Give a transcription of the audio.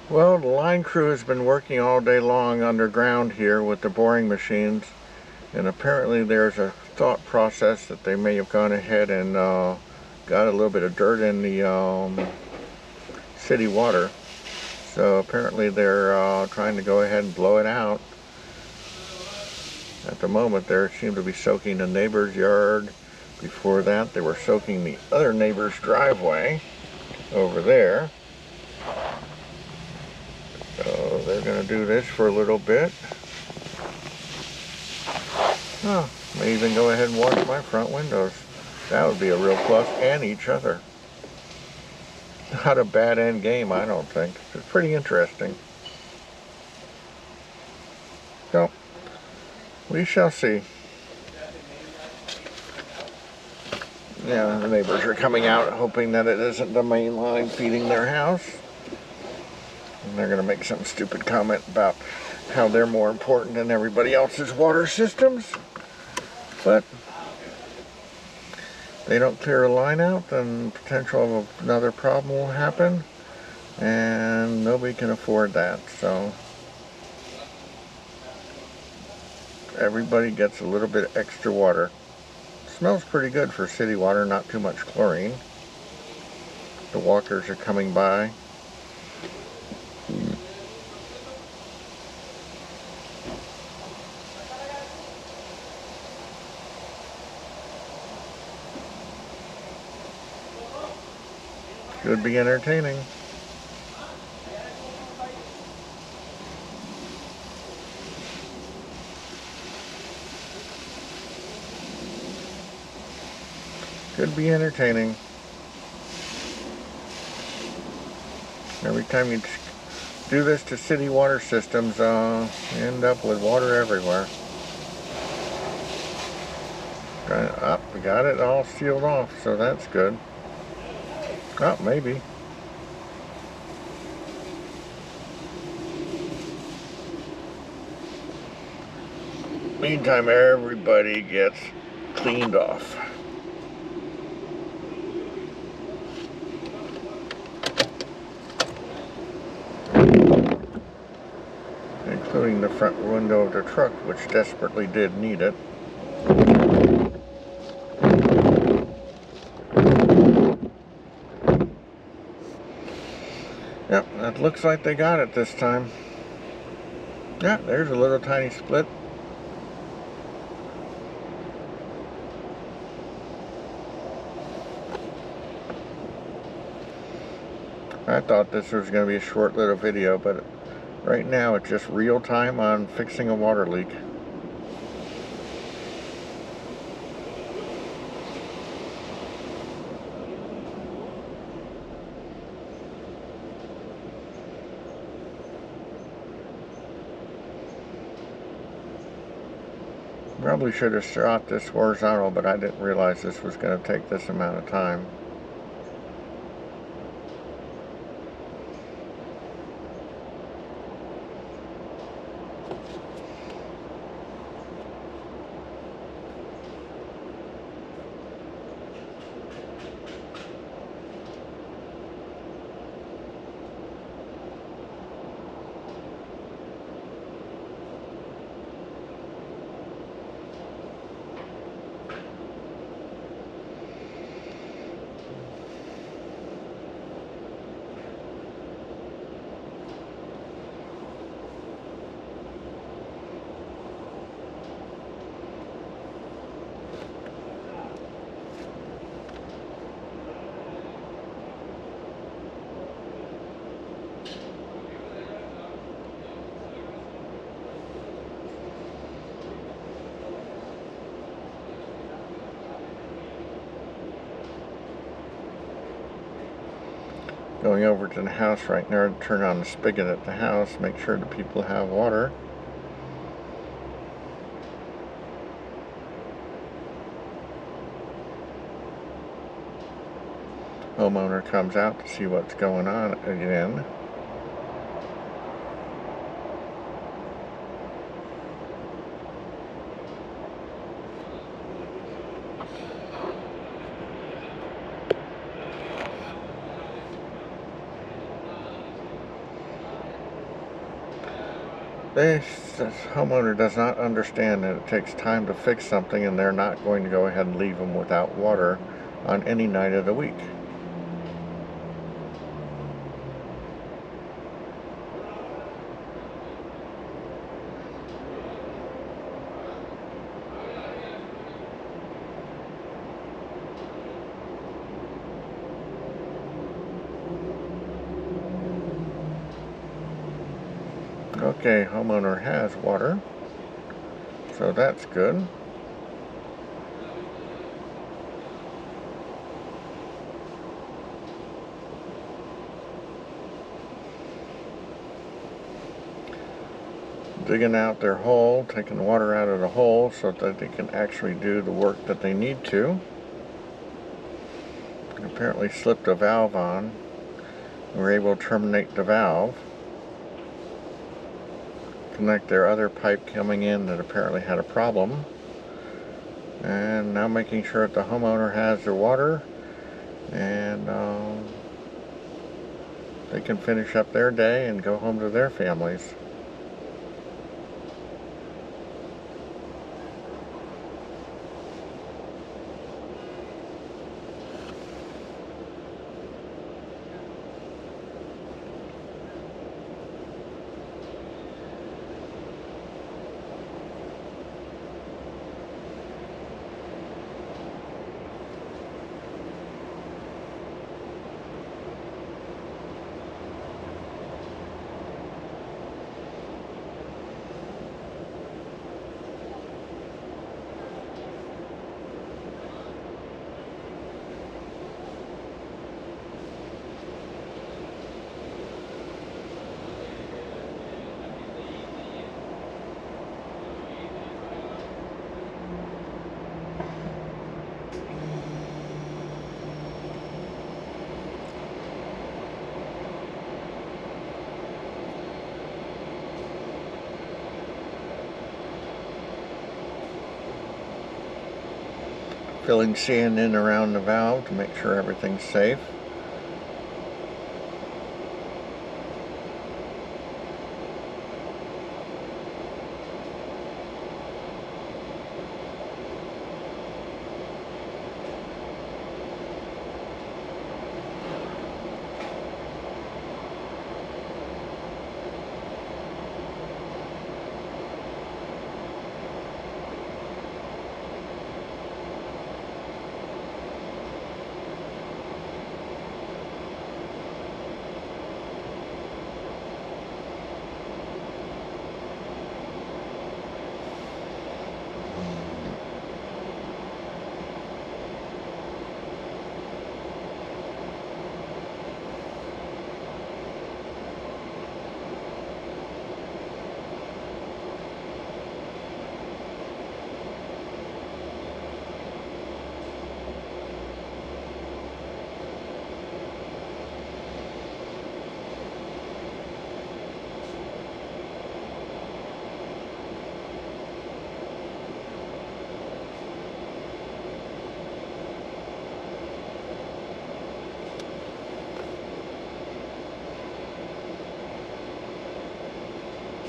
Well, the line crew has been working all day long underground here with the boring machines, and apparently there's a thought process that they may have gone ahead and got a little bit of dirt in the city water. So apparently they're trying to go ahead and blow it out. At the moment, they seem to be soaking the neighbor's yard. Before that, they were soaking the other neighbor's driveway over there. So they're going to do this for a little bit. Oh, may even go ahead and wash my front windows. That would be a real plus, and each other. Not a bad end game, I don't think. It's pretty interesting. So, we shall see. Yeah, the neighbors are coming out hoping that it isn't the main line feeding their house. And they're going to make some stupid comment about how they're more important than everybody else's water systems. But they don't clear a line out, then potential of another problem will happen. And nobody can afford that. So everybody gets a little bit extra water. Smells pretty good for city water, not too much chlorine. The walkers are coming by. Should be entertaining. Could be entertaining. Every time you do this to city water systems, you end up with water everywhere. We got it all sealed off, so that's good. Oh, maybe. Meantime, everybody gets cleaned off. Including the front window of the truck, which desperately did need it. Yep, that looks like they got it this time. Yeah, there's a little tiny split. I thought this was going to be a short little video, but right now it's just real time on fixing a water leak. Probably should have shot this horizontal, but I didn't realize this was going to take this amount of time. Going over to the house right now to turn on the spigot at the house, make sure the people have water. Homeowner comes out to see what's going on again. This homeowner does not understand that it takes time to fix something, and they're not going to go ahead and leave them without water on any night of the week. Okay, homeowner has water, so that's good. Digging out their hole, taking water out of the hole so that they can actually do the work that they need to. Apparently slipped a valve on. We're able to terminate the valve, connect their other pipe coming in that apparently had a problem, and now making sure that the homeowner has their water, and they can finish up their day and go home to their families. Filling sand in around the valve to make sure everything's safe.